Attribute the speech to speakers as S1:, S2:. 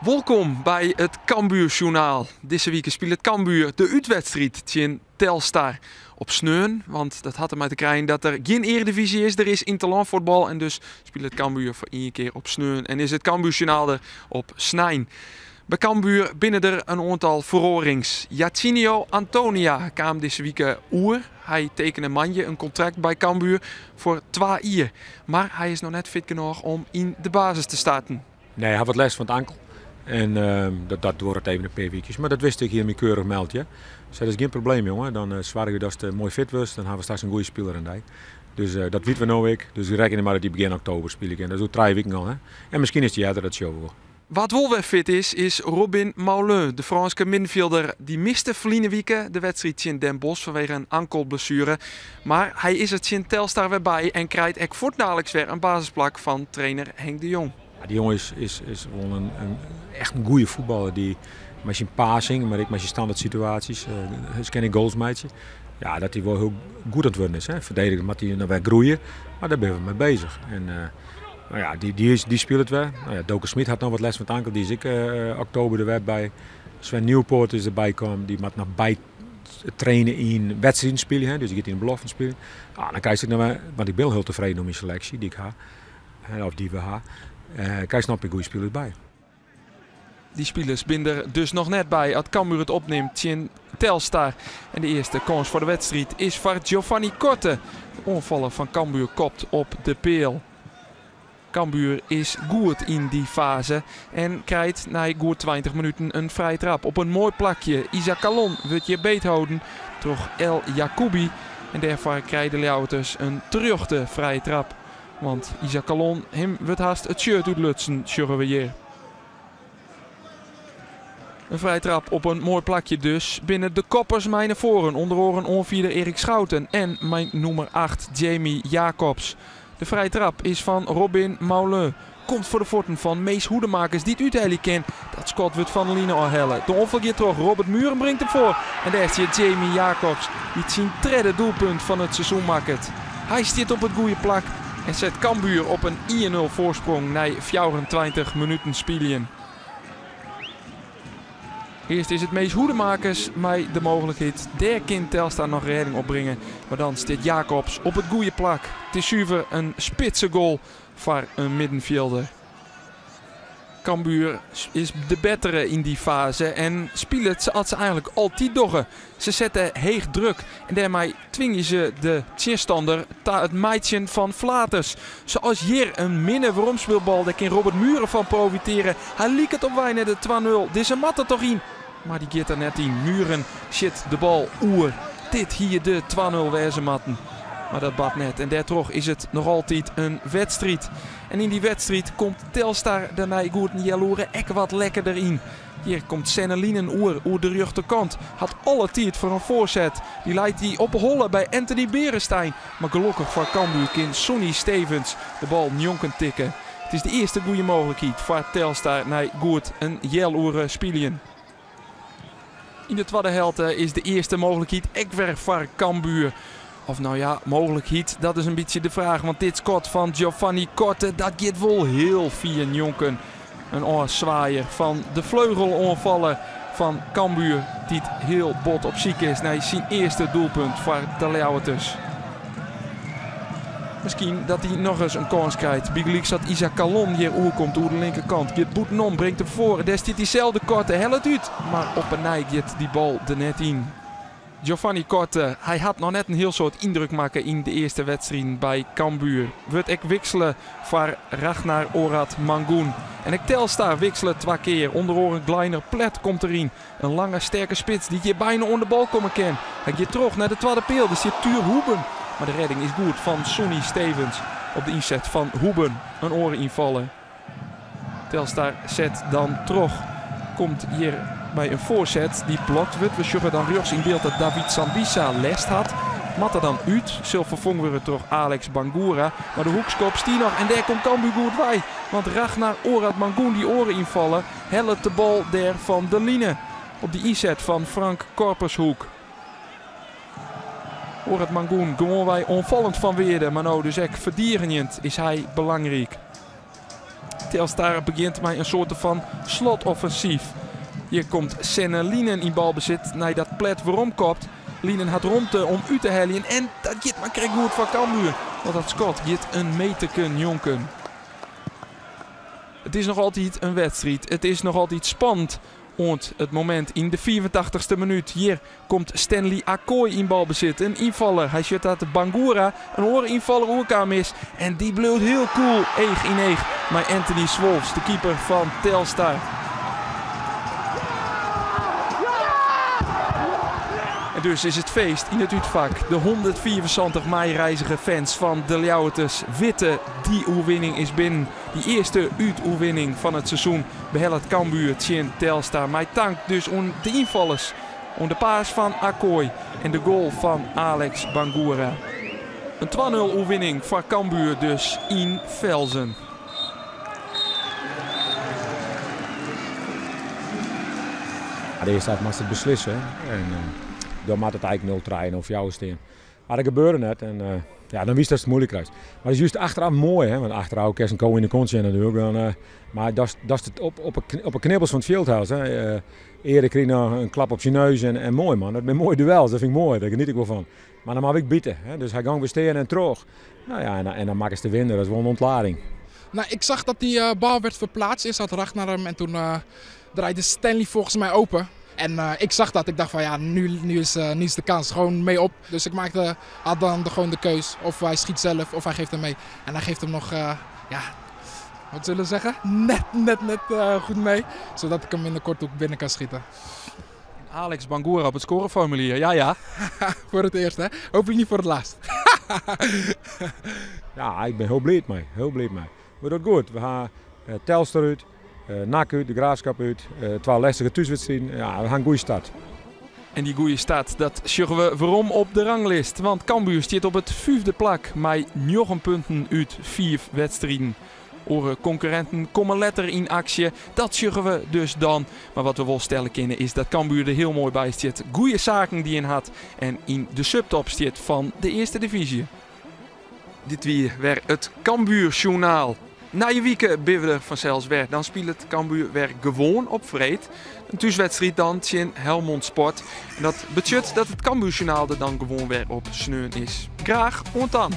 S1: Welkom bij het Cambuurjournaal. Deze week speelt het Cambuur de uitwedstrijd tegen Telstar op sneun. Want dat had ermee te krijgen dat er geen eredivisie is. Er is interlandvoetbal en dus speelt het Cambuur voor één keer op sneun. En is het Cambuurjournaal er op snijn. Bij Cambuur binnen er een aantal verorings. Jacinho Antonia kwam deze week oer. Hij tekende een contract bij Cambuur voor 2 jaar. Maar hij is nog net fit genoeg om in de basis te starten.
S2: Nee, hij had wat les van het ankel. En dat door het even een paar weekjes. Maar dat wist ik hiermee keurig meldje. Dus dat is geen probleem, jongen. Dan zwaar je dat het mooi fit was. Dan hebben we straks een goede speler in die. Dus dat weten we nou ook. Dus we rekenen maar dat hij begin oktober speelt. En dat is ook 3 weken al. Hè? En misschien is hij eerder, dat show wel.
S1: Wat wel weer fit is Robin Mauleux, de Franse middenvelder. Die miste verleden week de wedstrijd in Den Bosch vanwege een ankelblessure. Maar hij is het in Telstar weer bij en krijgt ook voortdurend weer een basisplak van trainer Henk de Jong.
S2: Ja, die jongen is wel echt een goede voetballer. Die met zijn passing, maar ook met zijn standaard situaties. Hij ken een goalsmeidje. Ja, dat hij wel heel goed aan het worden is. Hè. Verdedigen moet hij nog weer groeien. Maar daar ben we mee bezig. En, nou ja, die speelt het weer. Nou ja, Doke Smit had nog wat les van het ankel. Die is ik oktober er weer bij. Sven Nieuwpoort is erbij gekomen. Die moet nog bij trainen in wedstrijden spelen. Hè. Dus die gaat in de belofte spelen. Ah, dan krijg je nog weer, want ik ben heel tevreden om mijn selectie die ik ga. Of die we gaan. Krijg je nog een goede spelers bij.
S1: Die spelers binden er dus nog net bij als Cambuur het opneemt tegen Telstar. En de eerste kans voor de wedstrijd is voor Giovanni Korte. De onvaller van Cambuur kopt op de peel. Cambuur is goed in die fase en krijgt na goed 20 minuten een vrije trap. Op een mooi plakje. Isaac Calon wordt je beethouden door El Jacoubi. En daarvoor krijgen de Leeuwters een terugte vrije trap. Want Isaac Calon hem wordt haast het shirt uitlutsen, sjorgen we hier. Een vrije trap op een mooi plakje dus. Binnen de koppers mij naar voren. Onder oren onvierde Erik Schouten en mijn nummer 8 Jamie Jacobs. De vrije trap is van Robin Mauleux. Komt voor de voeten van Mees Hoedemakers die het uitheilig kent. Dat schot wordt van de line afhellen. De onvolgeert terug. Robert Muren brengt hem voor. En daar is hier Jamie Jacobs die het zijn derde doelpunt van het seizoen maakt. Hij stiert op het goede plak en zet Cambuur op een 1-0 voorsprong na 24 minuten spelen. Eerst is het Mees Hoedemakers met de mogelijkheid. Daar kan Telstar nog redding opbrengen. Maar dan staat Jacobs op het goede plak. Het is zuiver een spitse goal voor een middenvelder. Cambuur is de betere in die fase en speelt het zoals ze eigenlijk altijd doggen. Ze zetten heeg druk en daarmee dwingen ze de tegenstander ta het meidje van Flaters. Zoals hier een minne vormspeelbal, daar kan Robert Muren van profiteren. Hij liet het op weinig de 2-0. Deze mat er toch in, maar die gaat er net in. Muren zit de bal oer. Dit hier de 2-0 wezenmatten. Maar dat bad net. En daardoor is het nog altijd een wedstrijd. En in die wedstrijd komt Telstar daarna goed en jaloeren ek wat lekkerder in. Hier komt Sennelinen oer de rechterkant. Had alle tijd voor een voorzet. Die leidt die op hollen bij Anthony Berenstein. Maar gelukkig voor Cambuur kan Sonny Stevens de bal njonken tikken. Het is de eerste goede mogelijkheid voor Telstar naar goed een jaloeren spelen. In de tweede helft is de eerste mogelijkheid ek weer voor Cambuur. Of nou ja, mogelijkheid, dat is een beetje de vraag. Want dit schot van Giovanni Korte, dat gaat wel heel fijn jonken. Een oorzwaaier van de vleugelonvallen van Cambuur. Die het heel bot op ziek is. Nee, zijn eerste doelpunt voor de Leeuwters. Misschien dat hij nog eens een kans krijgt. Bigeliek zat Isaac Calon hier komt door de linkerkant. Geert Boetenom brengt hem voor. Daar stiet diezelfde Korte, hel het uit. Maar op een nij gaat die bal er net in. Giovanni Korte, hij had nog net een heel soort indruk maken in de eerste wedstrijd bij Cambuur. Wordt ik wisselen voor Ragnar Orad Mangoen. En ik Telstar wisselen 2 keer. Onder oren Gleiner Plet komt erin. Een lange sterke spits die hier bijna onder de bal komen kan. Hij gaat terug naar de tweede peel. Dus zit Tuur Hoeben. Maar de redding is goed van Sonny Stevens op de inzet van Hoeben. Een oren invallen. Telstar zet dan terug. Komt hier bij een voorzet die blokt wordt. We zullen dan rechts in beeld dat David Sambisa lest had. Mat er dan uit. Zullen vervangen we door Alex Bangura. Maar de hoekskop stiet nog. En daar komt Cambuur goed bij. Want Ragnar Orad Mangoen die oren invallen. Helpt de bal der van de line. Op die inzet van Frank Korpershoek. Orad Mangoen gewoon wij onvallend van weerde. Maar nou dus echt verdierenend is hij belangrijk. Telstar begint met een soort van slotoffensief. Hier komt Senne Lienen in balbezit. Nee, dat plet waarom kopt. Lienen had rondte om u te helien. En dat gaat maar krijg goed van Cambuur. Want dat schot gaat een meterken jonken. Het is nog altijd een wedstrijd. Het is nog altijd spannend. Want het moment in de 84ste minuut. Hier komt Stanley Akkoy in balbezit. Een invaller. Hij schudt uit de Bangura. Een horen invaller Oerkaam is. En die bleut heel cool. Eeg in eeg. Maar Anthony Swolfs, de keeper van Telstar. En dus is het feest in het uitvak. De 174 mei-reizige fans van de Ljouwerters weten die oerwinning is binnen. Die eerste uitoerwinning van het seizoen behelpt Cambuur tegen Telstar. Maar dank dus aan de invallers. Aan de paas van Akkoy en de goal van Alex Bangura. Een 2-0 oerwinning voor Cambuur dus in Velzen.
S2: De eerste tijd moest het beslissen. En dan moet het eigenlijk 0-3 of jou staan. Maar dat gebeurde net en ja, dan wist dat het moeilijk krijgt. Maar het is juist achteraf mooi, hè? Want achteraf kerst een ko in de kont zijn natuurlijk. Dan, maar dat is het op een knibbels van het veldhuis. Eerder kreeg nog een klap op zijn neus en mooi man. Dat zijn mooie duels, dat vind ik mooi, daar geniet ik wel van. Maar dan mag ik bieten, hè? Dus hij ging weer staan en terug. Nou ja, en dan maken ze de winnen, dat is wel een ontlading.
S3: Nou, ik zag dat die bal werd verplaatst. Eerst had Ragnar naar hem en toen draaide Stanley volgens mij open. En ik zag dat, ik dacht van ja, nu is de kans gewoon mee op. Dus ik had dan gewoon de keus. Of hij schiet zelf of hij geeft hem mee. En hij geeft hem nog, ja, wat zullen we zeggen? Net goed mee. Zodat ik hem in de korthoek binnen kan schieten.
S1: Alex Bangura op het scoreformulier, ja.
S3: Voor het eerst hè, hopelijk niet voor het laatst.
S2: Ja, ik ben heel blij mee, Maar dat goed, we gaan Telstar uit. NAC uit, de Graafschap uit, 12 lastige thuiswedstrijden. Ja, we gaan een goede start.
S1: En die goede start, dat zorgen we waarom op de ranglist. Want Cambuur staat op het 5e plak met 9 punten uit 4 wedstrijden. Onze concurrenten komen letter in actie. Dat zorgen we dus dan. Maar wat we wel stellen kunnen is dat Cambuur er heel mooi bij staat. Goede zaken die in had. En in de subtop staat van de eerste divisie. Dit weer het Cambuur Journaal. Na je weken ben we er vanzelfs weer. Dan speelt het Cambuur weer gewoon op vreed. Een thuiswedstrijd dan tegen Helmond Sport. En dat betekent dat het Cambuur Journaal er dan gewoon weer op sneun is. Graag, ontan.